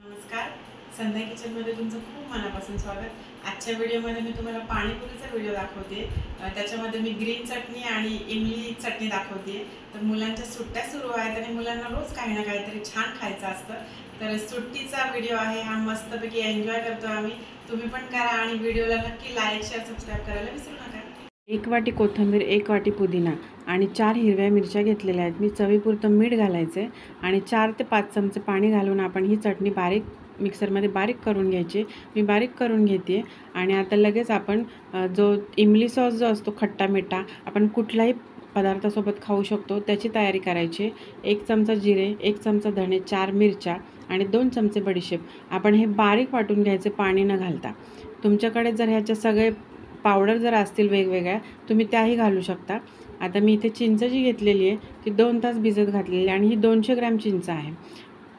नमस्कार, संध्या किचनमध्ये तुमचं खूप मनापासून स्वागत। आजच्या व्हिडिओमध्ये मी तुम्हाला पाणीपुरीचा व्हिडिओ दाखवते। त्याच्यामध्ये मी ग्रीन चटणी आणि इमली चटणी दाखवते। तर मुलांच्या सुट्ट्या सुरू आहेत आणि मुलांना रोज काही ना काहीतरी छान खायचं असतं। तर सुट्टीचा व्हिडिओ आहे हा, मस्तपैकी एन्जॉय करतो आम्ही। तुम्ही पण करा आणि व्हिडिओला नक्की लाईक शेअर सबस्क्राइब करायला विसरू नका। 1 वाटी कोथिंबीर, 1 वाटी पुदिना आणि 4 हिरव्या मिरच्या घेतलेल्या आहेत। मी चवीपुरतं मीठ घालायचं आहे आणि 4 ते 5 चमचे पाणी घालून आपण ही चटणी मिक्सरमध्ये बारीक करून घ्यायची। मी बारीक करून घेते आणि आता लगेच आपण जो इमली सॉस जो असतो खट्टा मिठा, आपण कुठल्याही पदार्थासोबत खाऊ शकतो, त्याची तयारी करायची। 1 चमचा जिरे, 1 चमचा धणे, 4 मिरच्या आणि 2 चमचे बडीशेप आपण हे बारीक वाटून घ्यायचे पाणी न घालता। तुमच्याकडे जर ह्याचे सगळे पावडर जर असतील वेगवेगळ्या, तुम्ही त्याही घालू शकता। आता मी इथे चिंच जी घेतलेली आहे ती 2 तास भिजत घातलेली आणि ही 200 ग्रॅम चिंच आहे।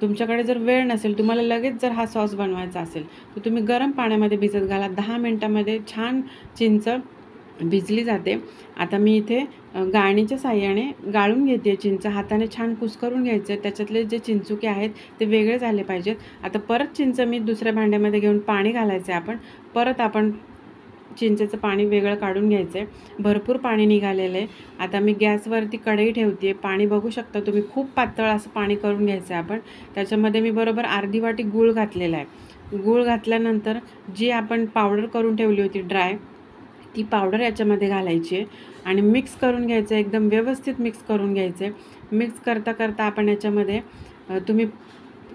तुमच्याकडे जर वेळ नसेल, तुम्हाला लगेच जर हा सॉस बनवायचा असेल, तर तुम्ही गरम पाण्यामध्ये भिजत घाला। 10 मिनिटांमध्ये छान चिंच भिजली जाते। आता मी इथे गाळणीच्या साहाय्याने गाळून घेते चिंच। हाताने छान कुस्करून घ्यायचं, त्याच्यातले जे चिंचुके आहेत ते वेगळे झाले पाहिजेत। आता परत चिंच मी दुसऱ्या भांड्यामध्ये घेऊन पाणी घालायचं आहे। परत आपण चिंचेचं पाणी वेगळं काढून घ्यायचं आहे। भरपूर पाणी निघालेलं आहे। आता मी गॅसवरती कढई ठेवते। पाणी बघू शकता तुम्ही, खूप पातळ असं पाणी करून घ्यायचं आहे आपण। त्याच्यामध्ये मी बरोबर अर्धी वाटी गूळ घातलेला आहे। गूळ घातल्यानंतर जी आपण पावडर करून ठेवली होती ड्राय, ती पावडर याच्यामध्ये घालायची आहे आणि मिक्स करून घ्यायचं आहे। एकदम व्यवस्थित मिक्स करून घ्यायचं आहे। मिक्स करता करता आपण याच्यामध्ये तुम्ही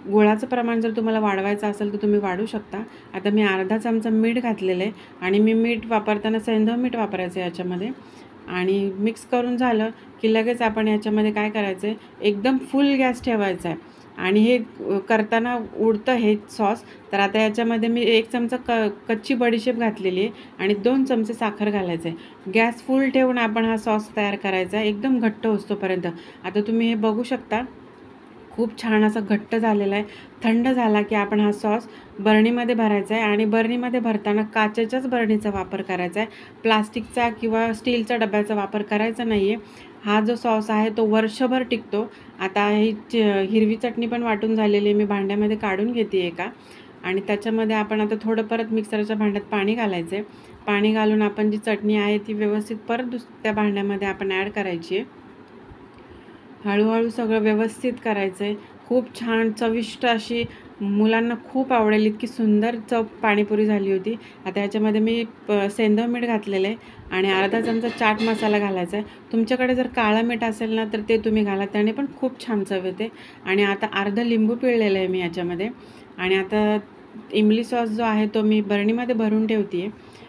गुळाचं प्रमाण जर तुम्हाला वाढवायचं असेल तर तुम्ही वाढवू शकता। आता मी अर्धा चमचा मीठ घातलेलं आहे आणि मी मीठ वापरताना सैंधव मीठ वापरायचं आहे याच्यामध्ये। आणि मिक्स करून झालं की लगेच आपण याच्यामध्ये काय करायचं आहे, एकदम फुल गॅस ठेवायचा आहे आणि हे करताना उडतं हे सॉस। तर आता याच्यामध्ये मी 1 चमचा कच्ची बडीशेप घातलेली आहे आणि 2 चमचे साखर घालायचं आहे। गॅस फुल ठेवून आपण हा सॉस तयार करायचा आहे, एकदम घट्ट होतोपर्यंत। आता तुम्ही हे बघू शकता, खूप छान असा घट्ट झालेला आहे। थंड झाला की आपण हा सॉस बरणीमध्ये भरायचा आहे आणि बरणीमध्ये भरताना काचेच्याच बरणीचा वापर करायचा आहे, प्लास्टिकचा किंवा स्टीलच्या डब्याचा वापर करायचा नाही आहे। हा जो सॉस आहे तो वर्षभर टिकतो। आता ही हिरवी चटणी पण वाटून झालेली आहे, मी भांड्यामध्ये काढून घेते एका आणि त्याच्यामध्ये आपण आता थोडं परत मिक्सरच्या भांड्यात पाणी घालायचं आहे। पाणी घालून आपण जी चटणी आहे ती व्यवस्थित परत त्या भांड्यामध्ये आपण ॲड करायची आहे। हळूहळू सगळं व्यवस्थित करायचं आहे। खूप छान चविष्ट अशी, मुलांना खूप आवडेल इतकी सुंदर चव पाणीपुरी झाली होती। आता याच्यामध्ये मी सैंधव मीठ घातलेलं आहे आणि अर्धा चमचा चाट मसाला घालायचा आहे। तुमच्याकडे जर काळं मीठ असेल ना तर ते तुम्ही घाला, त्याने पण खूप छान चव येते। आणि आता अर्धा लिंबू पिळलेलं आहे मी याच्यामध्ये। आणि आता इमली सॉस जो आहे तो मी बरणीमध्ये भरून ठेवते आहे।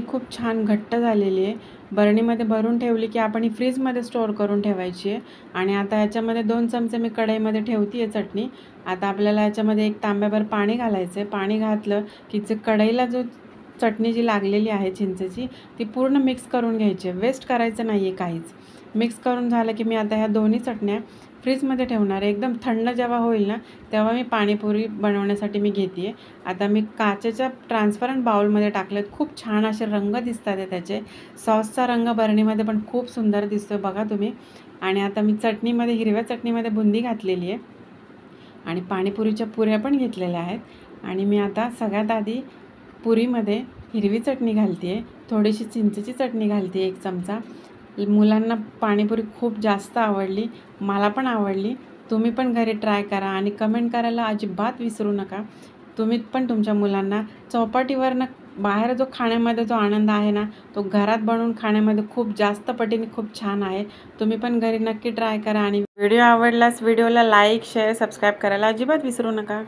खूप छान घट्ट झालेली आहे। बरणीमध्ये भरून ठेवली की आपण ही फ्रीजमध्ये स्टोअर करून ठेवायची आहे। आणि आता याच्यामध्ये 2 चमचे मी कढईमध्ये ठेवते आहे चटणी। आता आपल्याला याच्यामध्ये 1 तांब्याभर पाणी घालायचं आहे। पाणी घातलं की कढईला जो चटणी जी लागलेली आहे चिंचेची, ती पूर्ण मिक्स करून घ्यायची आहे, वेस्ट करायचं नाही आहे काहीच। मिक्स करून झालं की मी आता ह्या दोन्ही चटण्या फ्रीजमध्ये ठेवणार आहे। एकदम थंड जेव्हा होईल ना तेव्हा मी पाणीपुरी बनवण्यासाठी मी घेते आहे। आता मी काचेच्या ट्रान्सपरंट बाउलमध्ये टाकलेत, खूप छान असे रंग दिसतात आहे त्याचे। सॉसचा रंग बरणीमध्ये पण खूप सुंदर दिसतो बघा तुम्ही। आणि आता मी चटणीमध्ये, हिरव्या चटणीमध्ये बुंदी घातलेली आहे आणि पाणीपुरीच्या पुऱ्या पण घेतलेल्या आहेत। आणि मी आता सगळ्यात आधी पुरीमध्ये हिरवी चटणी घालते आहे, थोडीशी चिंचेची चटणी घालते आहे 1 चमचा। मुलांना पाणीपुरी खूप जास्त आवडली, मला पण आवडली। तुम्ही पण घरी ट्राय करा आणि कमेंट करायला अजिबात विसरू नका। तुम्ही पण तुमच्या मुलांना चौपाटीवरनं बाहेर जो खाण्यामध्ये जो आनंद आहे ना, तो घरात बनवून खाण्यामध्ये खूप जास्त पटीने खूप छान आहे। तुम्ही पण घरी नक्की ट्राय करा आणि व्हिडिओ आवडल्यास व्हिडिओला लाईक शेअर सबस्क्राईब करायला अजिबात विसरू नका।